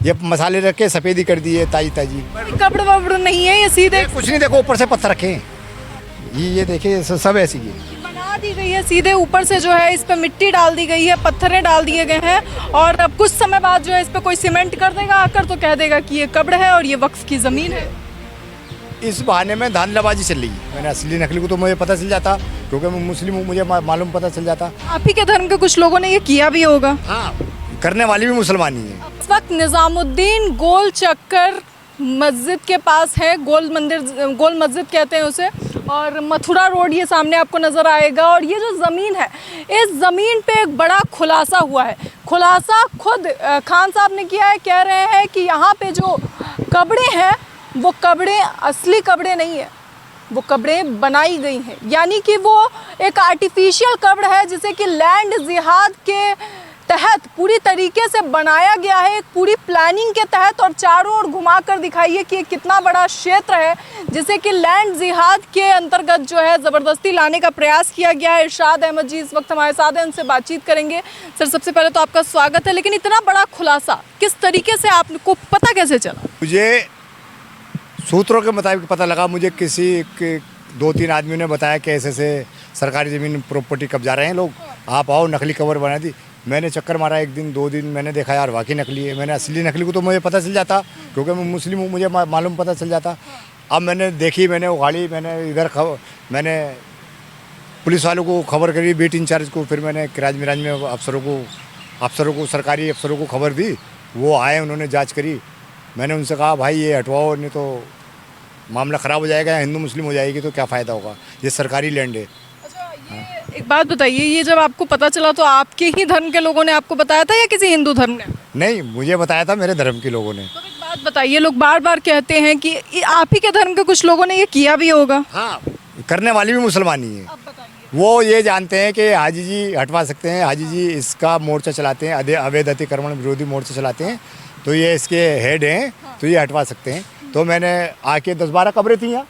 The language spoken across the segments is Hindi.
ये मसाले रख के सफ़ेदी कर दिए ताजी ताजी। कब्र वब्र नहीं है, ये सीधे कुछ नहीं, देखो ऊपर से पत्थर रखे हैं, ये देखिए सब ऐसी है। बना दी गई है, सीधे ऊपर से जो है इस पे मिट्टी डाल दी गई है, पत्थरें डाल दिए गए हैं और अब कुछ समय बाद जो है इस पे कोई सीमेंट कर देगा आकर तो कह देगा कि ये कब्र है और ये वक्फ की ज़मीन है। इस बहाने में धांधलाबाजी चल रही है। मैंने असली नकली को तो मुझे पता चल जाता, क्योंकि मैं मुस्लिम हूँ, मुझे मालूम पता चल जाता। आप ही के धर्म के कुछ लोगों ने ये किया भी होगा। हाँ, करने वाली भी मुसलमान ही है। इस वक्त निज़ामुद्दीन गोल चक्कर मस्जिद के पास है, गोल मस्जिद कहते हैं उसे, और मथुरा रोड ये सामने आपको नज़र आएगा। और ये जो ज़मीन है, इस ज़मीन पे एक बड़ा खुलासा हुआ है। खुलासा खुद खान साहब ने किया है, कह रहे हैं कि यहाँ पे जो कब्रें हैं वो कब्रें असली कब्रें नहीं है, वो कब्रें बनाई गई हैं, यानी कि वो एक आर्टिफिशियल कब्र है जिसे कि लैंड जिहाद के तहत पूरी तरीके से बनाया गया है, एक पूरी प्लानिंग के तहत। और चारों ओर घुमा कर दिखाइए कि कितना बड़ा क्षेत्र है जिसे कि लैंड जिहाद के अंतर्गत जो है ज़बरदस्ती लाने का प्रयास किया गया है। इरशाद अहमद जी इस वक्त हमारे साथ हैं, उनसे बातचीत करेंगे। सर, सबसे पहले तो आपका स्वागत है, लेकिन इतना बड़ा खुलासा किस तरीके से आपको पता कैसे चला? मुझे सूत्रों के मुताबिक पता लगा, मुझे किसी के 2-3 आदमियों ने बताया कि ऐसे सरकारी ज़मीन प्रॉपर्टी कब्जा रहे हैं लोग, आप आओ नकली कब्र बना दी। मैंने चक्कर मारा 1 दिन 2 दिन, मैंने देखा यार वाकई नकली है। मैंने असली नकली को तो मुझे पता चल जाता, क्योंकि मैं मुस्लिम हूँ, मुझे मालूम पता चल जाता। अब मैंने देखी, मैंने उगाड़ी, मैंने पुलिस वालों को खबर करी, बीट इंचार्ज को, फिर मैंने किराज मिराज में अफसरों को सरकारी अफसरों को खबर दी। वो आए, उन्होंने जाँच करी। मैंने उनसे कहा भाई ये हटवाओ, नहीं तो मामला ख़राब हो जाएगा, हिंदू मुस्लिम हो जाएगी तो क्या फ़ायदा होगा, ये सरकारी लैंड है। अच्छा, ये एक बात बताइए, ये जब आपको पता चला तो आपके ही धर्म के लोगों ने आपको बताया था या किसी हिंदू धर्म ने? नहीं, मुझे बताया था मेरे धर्म के लोगों ने। तो एक बात बताइए, लोग बार बार कहते हैं कि आप ही के धर्म के कुछ लोगों ने ये किया भी होगा। हाँ, करने वाली भी मुसलमान ही है। अब बताइए। वो ये जानते हैं कि हाजी जी हटवा सकते हैं, हाजी जी इसका मोर्चा चलाते हैं, अवैध अतिक्रमण विरोधी मोर्चा चलाते हैं, तो ये इसके हेड हैं, तो ये हटवा सकते हैं। तो मैंने आके 10-12 कब्रें थी यहाँ,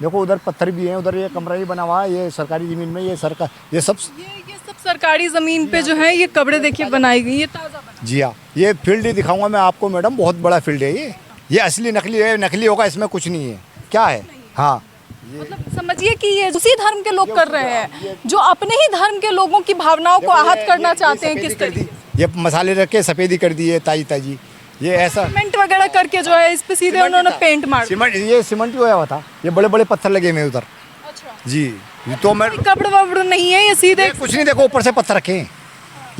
देखो उधर पत्थर भी हैं, उधर ये कमरा ही बना हुआ है, ये सरकारी ज़मीन में, ये सब ये सब सरकारी ज़मीन पे जो है ये कब्रें देखिए बनाई गई, ये ताज़ा बना। जी हाँ, ये फील्ड ही दिखाऊंगा मैं आपको मैडम, बहुत बड़ा फील्ड है ये असली नकली है, नकली होगा इसमें कुछ नहीं है। क्या है? हाँ, मतलब समझिए कि ये उसी धर्म के लोग कर रहे हैं जो अपने ही धर्म के लोगों की भावनाओं को आहत करना चाहते हैं। किस तरीके? ये मसाले रख के सफ़ेदी कर दी है ताजी ताजी, ये ऐसा सीमेंट वगैरह करके जो है इस पे सीधे उन्होंने पेंट मार सीमेंट, ये सीमेंट ही हुआ था, ये बड़े बड़े पत्थर लगे हुए उधर। अच्छा। जी, तो मैं कब्र वब्र नहीं है, ये सीधे कुछ नहीं, देखो ऊपर से पत्थर रखे हैं,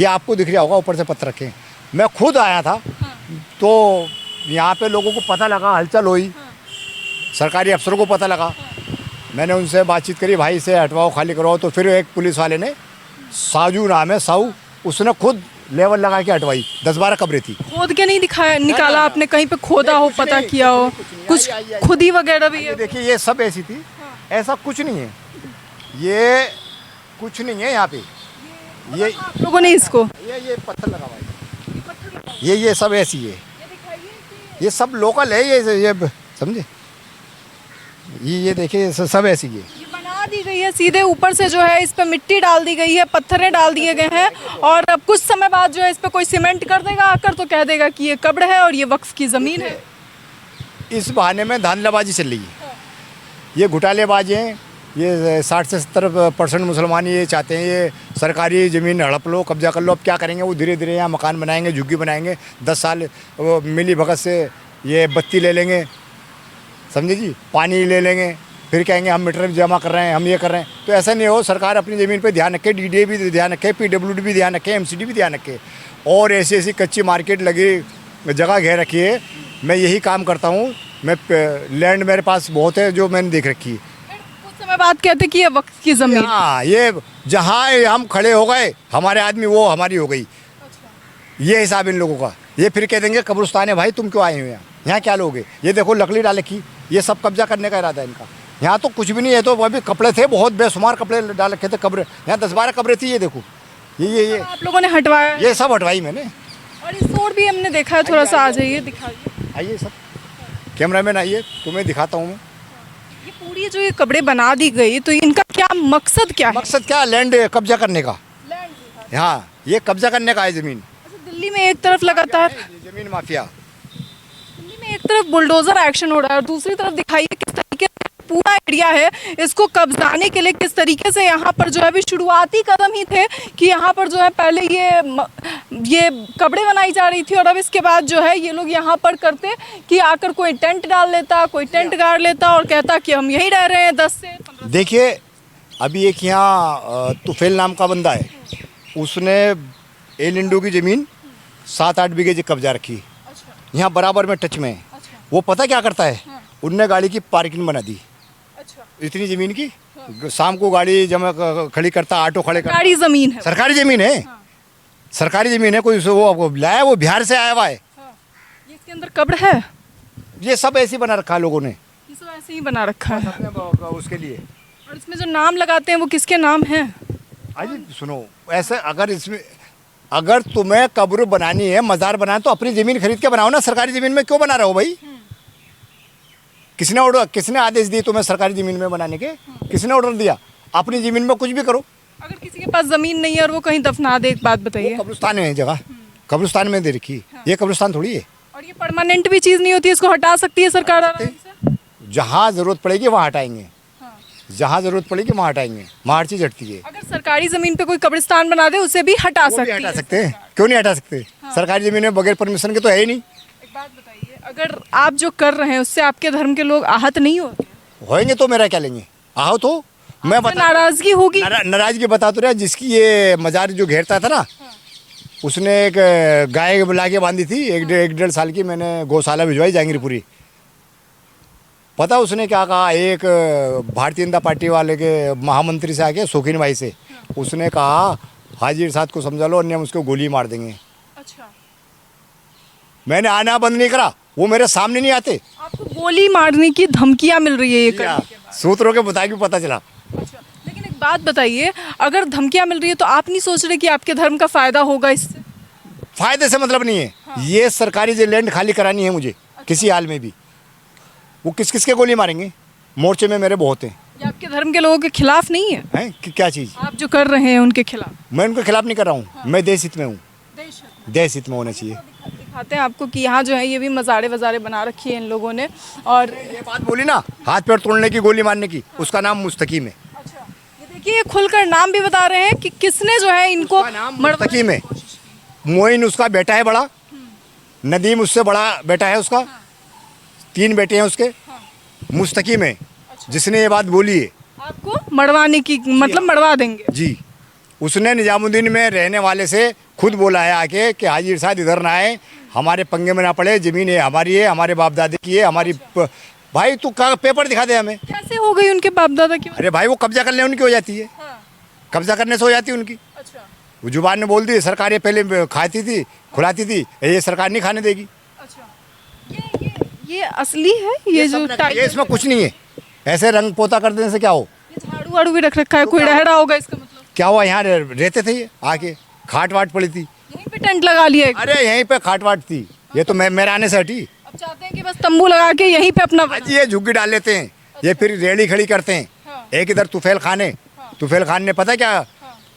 ये आपको दिख रहा होगा, ऊपर से पत्थर रखे हैं। मैं खुद आया था, तो यहाँ पे लोगों को पता लगा, हलचल हुई, सरकारी अफसरों को पता लगा, मैंने उनसे बातचीत करी, भाई इसे हटवाओ, खाली करवाओ। तो फिर एक पुलिस वाले ने, साजू नाम है, साऊ, उसने खुद लेवल लगा के हटवाई। 10-12 कब्रें थी। खोद के नहीं दिखाया, निकाला आपने कहीं पे खोदा हो, पता किया हो कुछ? खुदी वगैरह भी है? देखिए ये सब ऐसी थी, ऐसा कुछ नहीं है, ये कुछ नहीं है यहाँ पे। ये आप लोगों ने इसको ये पत्थर लगा हुआ है, ये सब ऐसी है, ये सब लोकल है, ये समझे, ये देखिए सब ऐसी है। ये बना दी गई है, सीधे ऊपर से जो है इस पे मिट्टी डाल दी गई है, पत्थरें डाल दिए गए हैं और अब कुछ समय बाद जो है इस पे कोई सीमेंट कर देगा आकर तो कह देगा कि ये कब्र है और ये वक्फ की ज़मीन है। इस बहाने में धांधलाबाजी चल रही है, ये घोटालेबाज हैं, ये 60 से 70% मुसलमान ये चाहते हैं ये सरकारी ज़मीन हड़प लो, कब्जा कर लो। अब क्या करेंगे, वो धीरे धीरे यहाँ मकान बनाएंगे, झुग्गी बनाएंगे, 10 साल वो मिली भगत से ये बत्ती ले लेंगे, समझे जी, पानी ले लेंगे, फिर कहेंगे हम मीटर जमा कर रहे हैं, हम ये कर रहे हैं। तो ऐसा नहीं हो, सरकार अपनी ज़मीन पे ध्यान रखे, DDA भी ध्यान रखे, PWD भी ध्यान रखे, MCD भी ध्यान रखे, और ऐसी ऐसी कच्ची मार्केट लगी जगह घेर रखी है। मैं यही काम करता हूँ, मैं लैंड मेरे पास बहुत है जो मैंने देख रखी है। कुछ समय बाद कहते कि ये वक्फ की ज़मीन। हाँ, ये जहाँ हम खड़े हो गए हमारे आदमी, वो हमारी हो गई, ये हिसाब इन लोगों का। ये फिर कह देंगे कब्रिस्तान है भाई, तुम क्यों आए हुए यहाँ क्या लोगे? ये देखो लकड़ी डाल रखी, ये सब कब्जा करने का इरादा है इनका। यहाँ तो कुछ भी नहीं है, तो अभी कपड़े थे, बहुत बेशुमार कपड़े डाल रखे थे, कब्र यहाँ 10-12 कब्रें थी। ये देखो, ये आप लोगों ने हटवाया? ये सब हटवाई मैंने। और इस रोड भी हमने देखा है, थोड़ा सा आ जाइए, दिखाइए। आइए सब, कैमरामैन आइए, तुम्हें दिखाता हूँ मैं। ये पूरी जो ये कब्रें बना दी गई, तो इनका क्या मकसद क्या है? मकसद क्या, लैंड कब्जा करने का। हाँ, ये कब्जा करने का है ज़मीन। दिल्ली में एक तरफ लगातार ज़मीन माफिया, दिल्ली में एक तरफ बुलडोजर एक्शन हो रहा है और दूसरी तरफ दिखाइए किस तरीके से पूरा एरिया है इसको कब्जाने के लिए किस तरीके से यहाँ पर जो है अभी शुरुआती कदम ही थे कि यहाँ पर जो है पहले ये कपड़े बनाई जा रही थी और अब इसके बाद जो है ये लोग यहाँ पर करते कि आकर कोई टेंट डाल लेता, कोई टेंट गाड़ लेता और कहता कि हम यहीं रह रहे हैं 10 से 15। देखिए अभी एक यहाँ तुफेल नाम का बंदा है, उसने एल इंडो की ज़मीन 7-8 बीघे की कब्जा रखी, यहाँ बराबर में टच में है। वो पता क्या करता है, उनने गाड़ी की पार्किंग बना दी इतनी ज़मीन की, शाम को गाड़ी जमा खड़ी करता, ऑटो खड़े करता। सरकारी ज़मीन है, सरकारी ज़मीन है, सरकारी ज़मीन है। कोई वो लाया, वो बिहार से आया हुआ है। ये इसके अंदर कब्र है, ये सब ऐसे ही बना रखा है लोगों ने, ये सब ऐसे ही बना रखा है अपने उसके लिए। और इसमें जो नाम लगाते हैं वो किसके नाम हैं? अजी सुनो, ऐसे अगर इसमें अगर तुम्हें कब्र बनानी है, मज़ार बनाना, तो अपनी ज़मीन खरीद के बनाओ ना। सरकारी ज़मीन में क्यों बना रहे हो भाई? किसने आदेश दिए तुम्हें सरकारी ज़मीन में बनाने के? किसने ऑर्डर दिया? अपनी ज़मीन में कुछ भी करो। अगर किसी के पास ज़मीन नहीं है और वो कहीं दफना दे, एक बात बताइए। कब्रिस्तान है जगह, कब्रिस्तान में दे रखी, ये कब्रिस्तान थोड़ी है। और ये परमानेंट भी चीज़ नहीं होती, इसको हटा सकती है सरकार आराम से? जहाँ ज़रूरत पड़ेगी वहाँ हटाएंगे, जहाँ ज़रूरत पड़ेगी वहाँ हटाएंगे, वहाँ हर चीज़ हटती है। अगर सरकारी ज़मीन पे कोई कब्रिस्तान बना दे उसे भी हटा वो भी सकती हटा है सकते हैं, क्यों नहीं हटा सकते? सरकारी ज़मीन में बगैर परमिशन के तो है ही नहीं। एक बात बताइए, अगर आप जो कर रहे हैं उससे आपके धर्म के लोग आहत नहीं होते? होएंगे तो मेरा क्या लेंगे? आओ तो मैं बता, नाराजगी होगी। नाराजगी बता तो रहा, जिसकी ये मजार जो घेरता था ना, उसने एक गाय बुला के बांधी थी, 1-1.5 साल की। मैंने गौशाला भिजवाई जहांगीरपुरी। पता उसने क्या कहा, एक भारतीय जनता पार्टी वाले के महामंत्री से आके, शौकीन भाई से, उसने कहा हाजी इरशाद को समझा लो, अन्य हम उसको गोली मार देंगे। अच्छा, मैंने आना बंद नहीं करा, वो मेरे सामने नहीं आते। आपको गोली मारने की धमकियां मिल रही है ये करने के बाद? सूत्रों के मुताबिक पता चला। अच्छा, लेकिन एक बात बताइए, अगर धमकियां मिल रही है तो आप नहीं सोच रहे कि आपके धर्म का फायदा होगा इससे? फायदे से मतलब नहीं है। ये सरकारी जो लैंड खाली करानी है मुझे, किसी हाल में भी। वो किस किस के गोली मारेंगे? मोर्चे में मेरे बहुत हैं। ये आपके धर्म के लोगों के खिलाफ नहीं है? हैं क्या चीज़? आप जो कर रहे हैं उनके खिलाफ? मैं उनके खिलाफ नहीं कर रहा हूँ, मैं देश हित में हूँ। देश हित में होना चाहिए। दिखाते हैं आपको कि यहाँ जो है ये भी मज़ारे वज़ारे बना रखी है इन लोगों ने। और ये बात बोली ना, हाथ पैर तोड़ने की, गोली मारने की, उसका नाम मुस्तकीम है। अच्छा, ये देखिए, ये खुलकर नाम भी बता रहे हैं कि किसने जो है इनको मुस्तकीम है। मोइन उसका बेटा है बड़ा, नदीम उससे बड़ा बेटा है उसका, 3 बेटे हैं उसके। मुस्तकीम है जिसने ये बात बोली है। आपको मरवाने की, मतलब मरवा देंगे जी। उसने निजामुद्दीन में रहने वाले से खुद बोला है आके कि हाजी इरशाद इधर ना आए, हमारे पंगे में ना पड़े, ज़मीन है हमारी है, हमारे बाप दादे की है, हमारी भाई तू का पेपर दिखा दे हमें। कैसे हो गई उनके बाप दादा की? अरे भाई वो कब्जा करने उनकी हो जाती है, कब्जा करने से हो जाती है उनकी। अच्छा, वो जुबान ने बोल दी, सरकार ये पहले खाती थी, खुलाती थी, ये सरकार नहीं खाने देगी। अच्छा, ये असली है? ये जो ये इसमें कुछ नहीं है, ऐसे रंग पोता कर देने से क्या हो? ये झाड़ू वाड़ू भी रख रखा है, कोई रह रहा होगा इसका मतलब? क्या हुआ? यहाँ रहते थे ये आके, खाट वाट पड़ी थी, यहीं पे टेंट लगा लिया है? अरे यहीं पे खाट वाट थी, ये तो मेरे आने से हटी। अब चाहते हैं कि बस तंबू लगा के यहीं पे अपना आज ये झुग्गी डाल लेते हैं, ये फिर रेड़ी खड़ी करते हैं। एक इधर तुफेल खाने, तुफेल खान ने पता क्या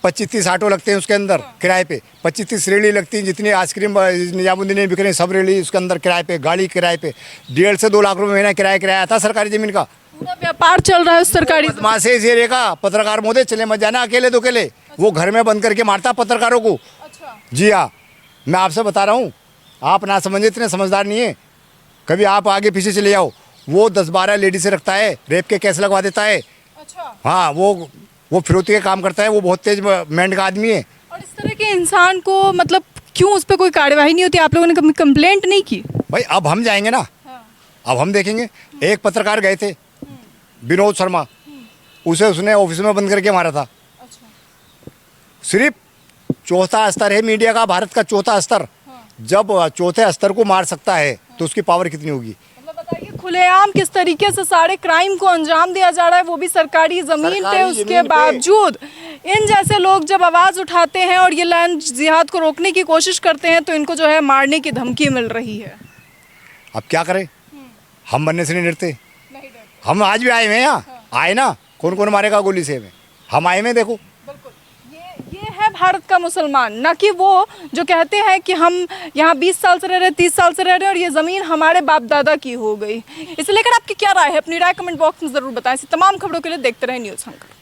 25-30 ऑटो लगते हैं उसके अंदर किराए पे, 25-30 रेड़ी लगती हैं, जितनी आइसक्रीम निजामुद्दीन में बिक रहे हैं सब रेड़ी उसके अंदर किराए पे, गाड़ी किराए पे। 1.5 से 2 लाख रुपए महीना किराया आता सरकारी ज़मीन का। पूरा व्यापार चल रहा है उस सरकारी ज़मीन। बदमाशी इस एरिया का। पत्रकार मोदे चले मत जाना अकेले दो अकेले, वो घर में बंद करके मारता पत्रकारों को। अच्छा, जी हाँ, मैं आपसे बता रहा हूँ, आप ना समझे, इतने समझदार नहीं है। कभी आप आगे पीछे चले जाओ, वो 10-12 लेडी से रखता है, रेप के केस लगवा देता है। अच्छा, हाँ, वो फिरौती का काम करता है, वो बहुत तेज माइंड का आदमी है। और इस तरह के इंसान को मतलब क्यों उस पर कोई कार्यवाही नहीं होती? आप लोगों ने कभी कंप्लेंट नहीं की? भाई अब हम जाएंगे ना, अब हम देखेंगे। एक पत्रकार गए थे, विनोद शर्मा, उसने ऑफिस में बंद करके मारा था। सिर्फ चौथा स्तर है मीडिया का, भारत का चौथा स्तर। जब चौथे स्तर को मार सकता है तो उसकी पावर कितनी होगी? मतलब बताइए, खुलेआम किस तरीके से सारे क्राइम को अंजाम दिया जा रहा है, वो भी सरकारी ज़मीन पे। उसके बावजूद इन जैसे लोग जब आवाज़ उठाते हैं और ये लैंड जिहाद को रोकने की कोशिश करते हैं तो इनको जो है मारने की धमकी मिल रही है। अब क्या करें? हम बनने से नहीं डरते। हम आज भी आए हुए हैं यहाँ, आए ना, कौन कौन मारेगा गोली से हमें? हम आए हुए, देखो। ये है भारत का मुसलमान, ना कि वो जो कहते हैं कि हम यहाँ 20 साल से रह रहे हैं, 30 साल से रह रहे हैं और ये ज़मीन हमारे बाप दादा की हो गई। इसे लेकर आपकी क्या राय है? अपनी राय कमेंट बॉक्स में ज़रूर बताएं। ऐसी तमाम खबरों के लिए देखते रहें न्यूज़ हंकर।